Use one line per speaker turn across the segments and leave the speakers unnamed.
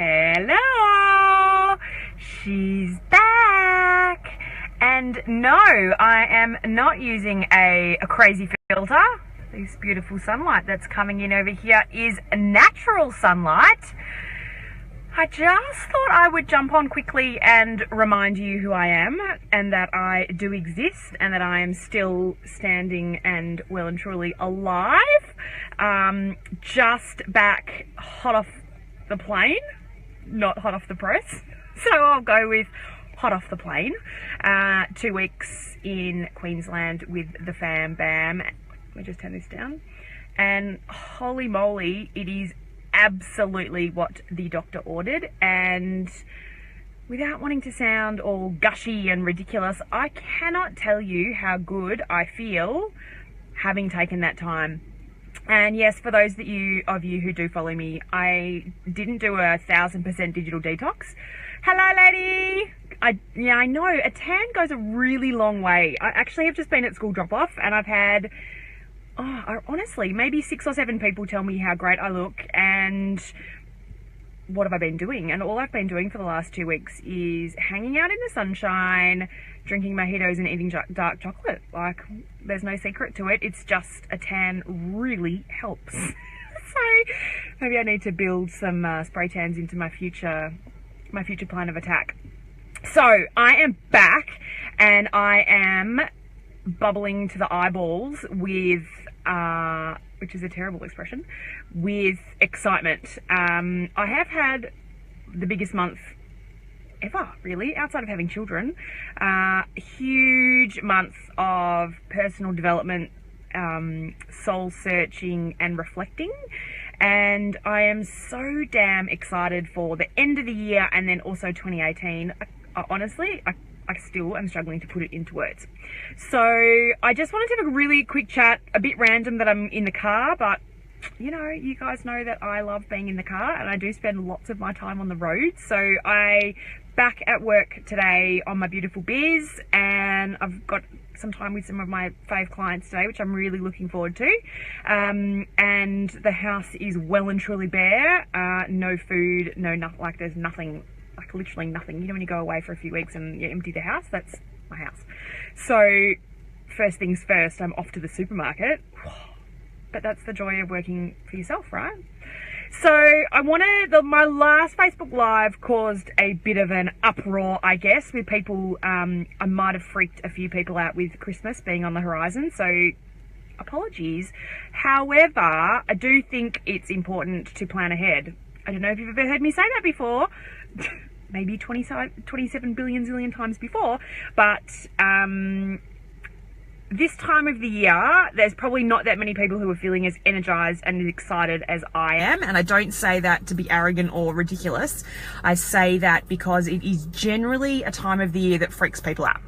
Hello, she's back. And no, I am not using a crazy filter. This beautiful sunlight that's coming in over here is natural sunlight. I just thought I would jump on quickly and remind you who I am and that I do exist and that I am still standing and well and truly alive. Just back hot off the plane, not hot off the press. So I'll go with hot off the plane. 2 weeks in Queensland with the fam bam. Let me just turn this down. And holy moly, it is absolutely what the doctor ordered. And without wanting to sound all gushy and ridiculous, I cannot tell you how good I feel having taken that time. And yes, for those of you who do follow me, I didn't do a 1000% digital detox. Hello, lady. I know a tan goes a really long way. I actually have just been at school drop off, and I've had honestly maybe 6 or 7 people tell me how great I look and what have I been doing. And all I've been doing for the last 2 weeks is hanging out in the sunshine, drinking mojitos and eating dark chocolate. Like, there's no secret to it. It's just a tan really helps. So maybe I need to build some spray tans into my future plan of attack. So I am back and I am bubbling to the eyeballs with, which is a terrible expression, with excitement. I have had the biggest month ever, really, outside of having children. Huge month of personal development, soul searching and reflecting. And I am so damn excited for the end of the year and then also 2018. Honestly, I still am struggling to put it into words. So I just wanted to have a really quick chat, a bit random that I'm in the car, but you know, you guys know that I love being in the car and I do spend lots of my time on the road. So I back at work today on my beautiful biz, and I've got some time with some of my fave clients today, which I'm really looking forward to. And the house is well and truly bare. No food, like there's nothing, like literally nothing. You know when you go away for a few weeks and you empty the house? That's my house. So first things first, I'm off to the supermarket. But that's the joy of working for yourself, right? So my last Facebook Live caused a bit of an uproar, I guess, with people. I might have freaked a few people out with Christmas being on the horizon, so apologies. However, I do think it's important to plan ahead. I don't know if you've ever heard me say that before, maybe 27 billion zillion times before, but this time of the year, there's probably not that many people who are feeling as energized and as excited as I am. And I don't say that to be arrogant or ridiculous. I say that because it is generally a time of the year that freaks people out.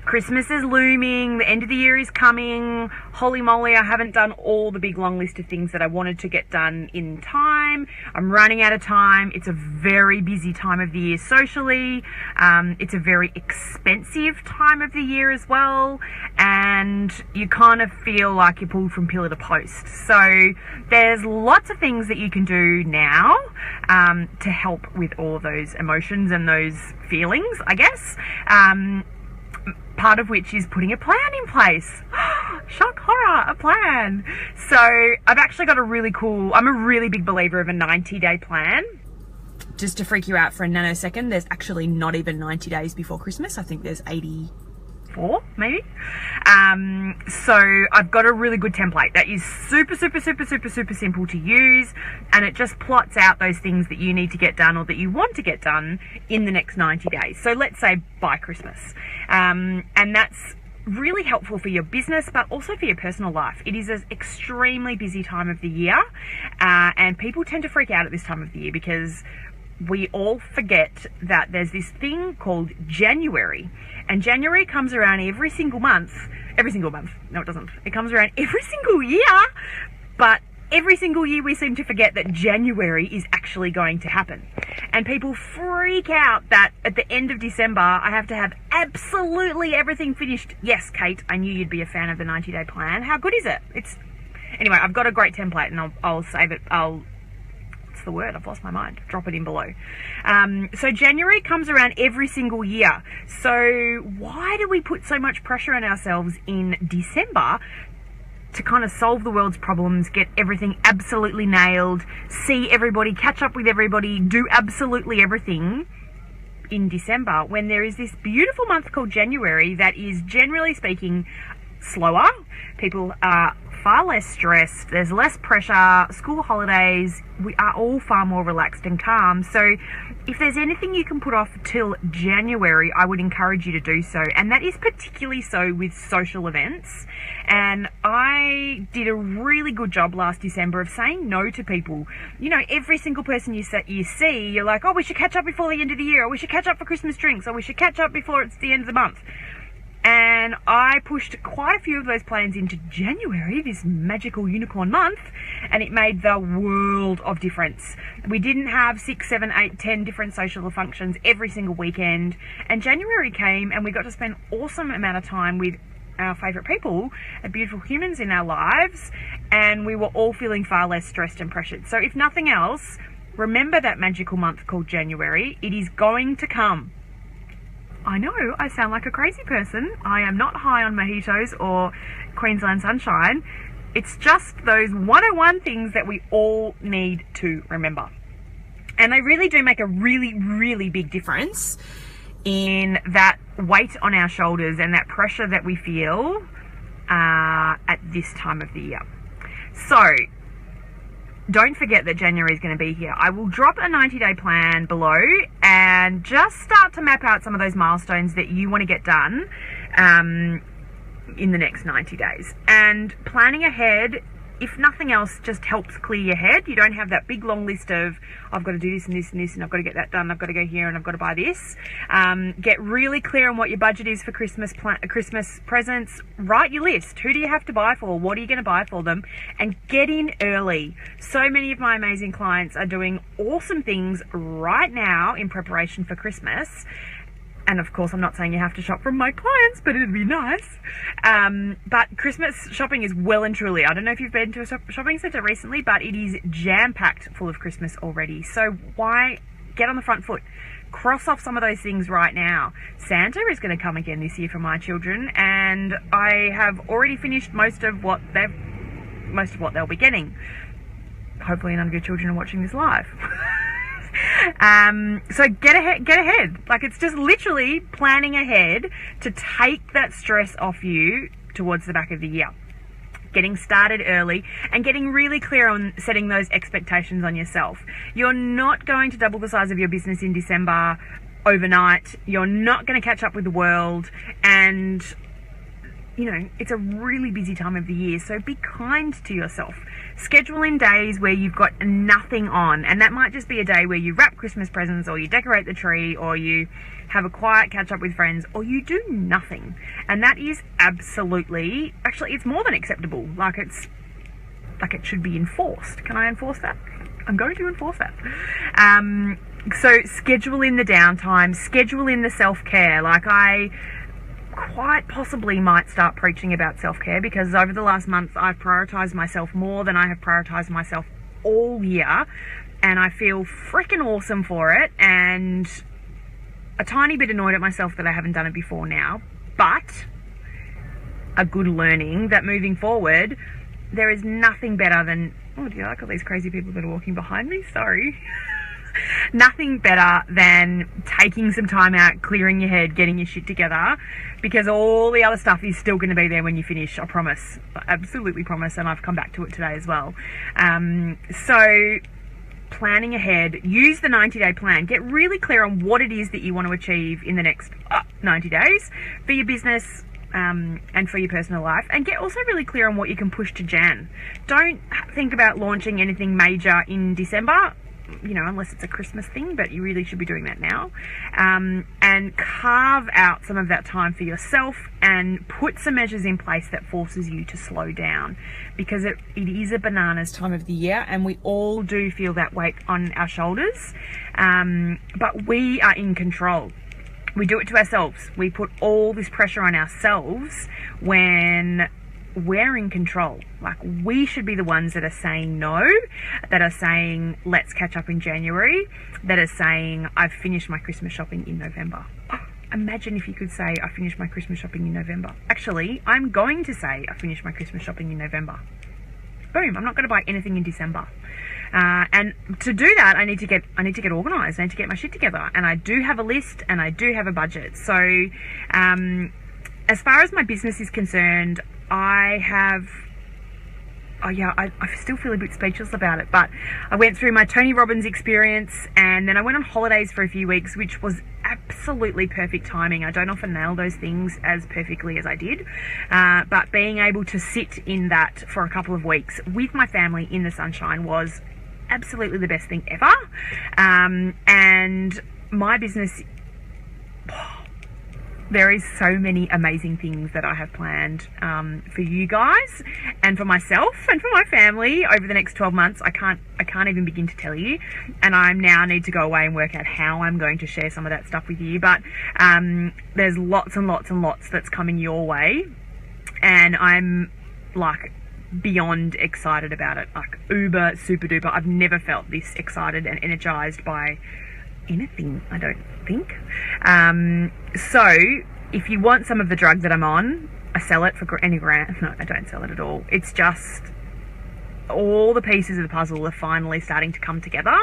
Christmas is looming, the end of the year is coming. Holy moly, I haven't done all the big long list of things that I wanted to get done in time. I'm running out of time. It's a very busy time of the year socially. It's a very expensive time of the year as well. And you kind of feel like you're pulled from pillar to post. So there's lots of things that you can do now to help with all of those emotions and those feelings, I guess. Part of which is putting a plan in place. Shock horror, a plan. So I've actually got I'm a really big believer of a 90-day plan. Just to freak you out for a nanosecond, there's actually not even 90 days before Christmas. I think there's 84, maybe. So I've got a really good template that is super simple to use, and it just plots out those things that you need to get done or that you want to get done in the next 90 days. So let's say by Christmas. And that's really helpful for your business, but also for your personal life. It is an extremely busy time of the year, and people tend to freak out at this time of the year because we all forget that there's this thing called January, and January comes around every single month. No, it doesn't. It comes around every single year, but every single year we seem to forget that January is actually going to happen. And people freak out that at the end of December, I have to have absolutely everything finished. Yes, Kate, I knew you'd be a fan of the 90-day plan. How good is it? Anyway, I've got a great template, and I'll save it. the word? I've lost my mind. Drop it in below. So January comes around every single year. So why do we put so much pressure on ourselves in December to kind of solve the world's problems, get everything absolutely nailed, see everybody, catch up with everybody, do absolutely everything in December, when there is this beautiful month called January that is, generally speaking, slower? People are far less stressed, there's less pressure, school holidays, we are all far more relaxed and calm. So if there's anything you can put off till January, I would encourage you to do so, and that is particularly so with social events. And I did a really good job last December of saying no to people. You know, every single person you see, you're like, oh, we should catch up before the end of the year, or we should catch up for Christmas drinks, or we should catch up before it's the end of the month. And I pushed quite a few of those plans into January, this magical unicorn month, and it made the world of difference. We didn't have 6, 7, 8, 10 different social functions every single weekend, and January came and we got to spend an awesome amount of time with our favourite people, our beautiful humans in our lives, and we were all feeling far less stressed and pressured. So if nothing else, remember that magical month called January. It is going to come. I know, I sound like a crazy person. I am not high on mojitos or Queensland sunshine. It's just those 101 things that we all need to remember. And they really do make a really, really big difference in that weight on our shoulders and that pressure that we feel at this time of the year. So don't forget that January is going to be here. I will drop a 90-day plan below and just start to map out some of those milestones that you want to get done in the next 90 days. And planning ahead, if nothing else, just helps clear your head. You don't have that big long list of, I've got to do this and this and this, and I've got to get that done, I've got to go here and I've got to buy this. Get really clear on what your budget is for Christmas presents. Write your list. Who do you have to buy for? What are you going to buy for them? And get in early. So many of my amazing clients are doing awesome things right now in preparation for Christmas. And of course, I'm not saying you have to shop from my clients, but it'd be nice. But Christmas shopping is well and truly, I don't know if you've been to a shopping centre recently, but it is jam-packed full of Christmas already. So why get on the front foot? Cross off some of those things right now. Santa is going to come again this year for my children, and I have already finished most of what they'll be getting. Hopefully none of your children are watching this live. So get ahead. Like, it's just literally planning ahead to take that stress off you towards the back of the year. Getting started early and getting really clear on setting those expectations on yourself. You're not going to double the size of your business in December overnight. You're not going to catch up with the world, and you know, it's a really busy time of the year, so be kind to yourself. Schedule in days where you've got nothing on, and that might just be a day where you wrap Christmas presents, or you decorate the tree, or you have a quiet catch up with friends, or you do nothing. And that is absolutely, actually, it's more than acceptable. Like, it should be enforced. Can I enforce that? I'm going to enforce that. So schedule in the downtime, schedule in the self-care. Like, I quite possibly might start preaching about self-care, because over the last month I've prioritized myself more than I have prioritized myself all year, and I feel freaking awesome for it, and a tiny bit annoyed at myself that I haven't done it before now, but a good learning that moving forward there is nothing better than, oh, do you like all these crazy people that are walking behind me? Sorry. Nothing better than taking some time out, clearing your head, getting your shit together, because all the other stuff is still going to be there when you finish, I promise. I absolutely promise, and I've come back to it today as well. So planning ahead, use the 90-day plan, get really clear on what it is that you want to achieve in the next 90 days for your business and for your personal life, and get also really clear on what you can push to Jan. Don't think about launching anything major in December, you know, unless it's a Christmas thing, but you really should be doing that now. And carve out some of that time for yourself and put some measures in place that forces you to slow down, because it is a bananas time of the year, and we all do feel that weight on our shoulders, but we are in control. We do it to ourselves. We put all this pressure on ourselves when we're in control. Like, we should be the ones that are saying no, that are saying let's catch up in January, that are saying I've finished my Christmas shopping in November. Imagine if you could say I finished my Christmas shopping in November. Actually, I'm going to say I finished my Christmas shopping in November. Boom, I'm not going to buy anything in December. And to do that, I need to get organised. I need to get my shit together. And I do have a list and I do have a budget. So as far as my business is concerned, I still feel a bit speechless about it, but I went through my Tony Robbins experience and then I went on holidays for a few weeks, which was absolutely perfect timing. I don't often nail those things as perfectly as I did, but being able to sit in that for a couple of weeks with my family in the sunshine was absolutely the best thing ever. And my business, there is so many amazing things that I have planned for you guys and for myself and for my family over the next 12 months. I can't even begin to tell you, and I now need to go away and work out how I'm going to share some of that stuff with you. But there's lots and lots and lots that's coming your way, and I'm like beyond excited about it, like uber super duper. I've never felt this excited and energized by anything, I don't think. So if you want some of the drug that I'm on, I sell it for any grant. No, I don't sell it at all. It's just all the pieces of the puzzle are finally starting to come together,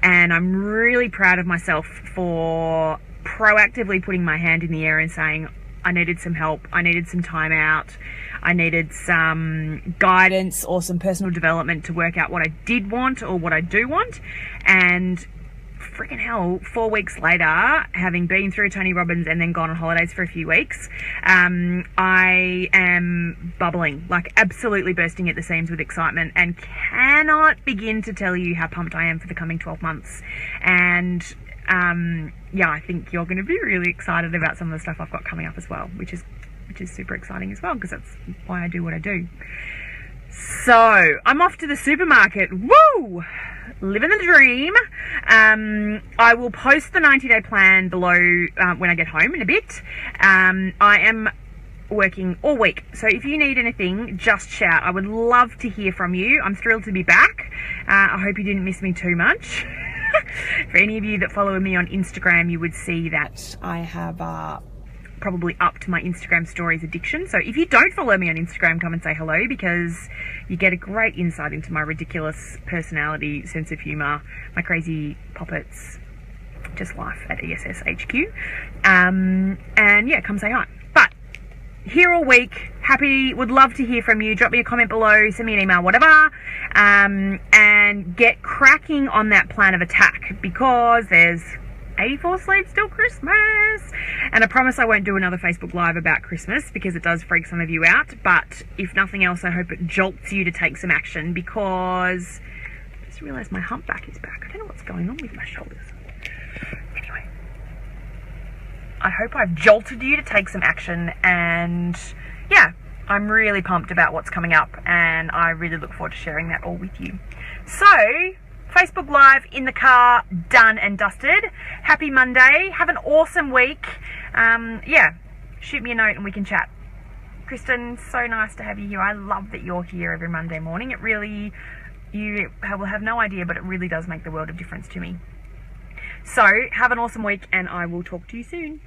and I'm really proud of myself for proactively putting my hand in the air and saying I needed some help, I needed some time out, I needed some guidance or some personal development to work out what I did want or what I do want. And freaking hell, 4 weeks later, having been through Tony Robbins and then gone on holidays for a few weeks, I am bubbling, like absolutely bursting at the seams with excitement, and cannot begin to tell you how pumped I am for the coming 12 months. And yeah, I think you're going to be really excited about some of the stuff I've got coming up as well, which is super exciting as well, because that's why I do what I do. So I'm off to the supermarket. Woo! Living the dream. I will post the 90-day plan below when I get home in a bit. I am working all week, so if you need anything, just shout. I would love to hear from you. I'm thrilled to be back. I hope you didn't miss me too much. For any of you that follow me on Instagram, you would see that I have probably upped my Instagram stories addiction. So if you don't follow me on Instagram, come and say hello, because you get a great insight into my ridiculous personality, sense of humour, my crazy poppets, just life at ESS HQ. And yeah, come say hi. But here all week, happy, would love to hear from you. Drop me a comment below, send me an email, whatever, and get cracking on that plan of attack, because there's 84 sleeps till Christmas. And I promise I won't do another Facebook Live about Christmas, because it does freak some of you out. But if nothing else, I hope it jolts you to take some action, because I just realised my humpback is back. I don't know what's going on with my shoulders. Anyway, I hope I've jolted you to take some action, and yeah, I'm really pumped about what's coming up, and I really look forward to sharing that all with you. So, Facebook Live in the car, done and dusted. Happy Monday. Have an awesome week. Yeah, shoot me a note and we can chat. Kristen, so nice to have you here. I love that you're here every Monday morning. It really, you will have no idea, but it really does make the world of difference to me. So, have an awesome week, and I will talk to you soon.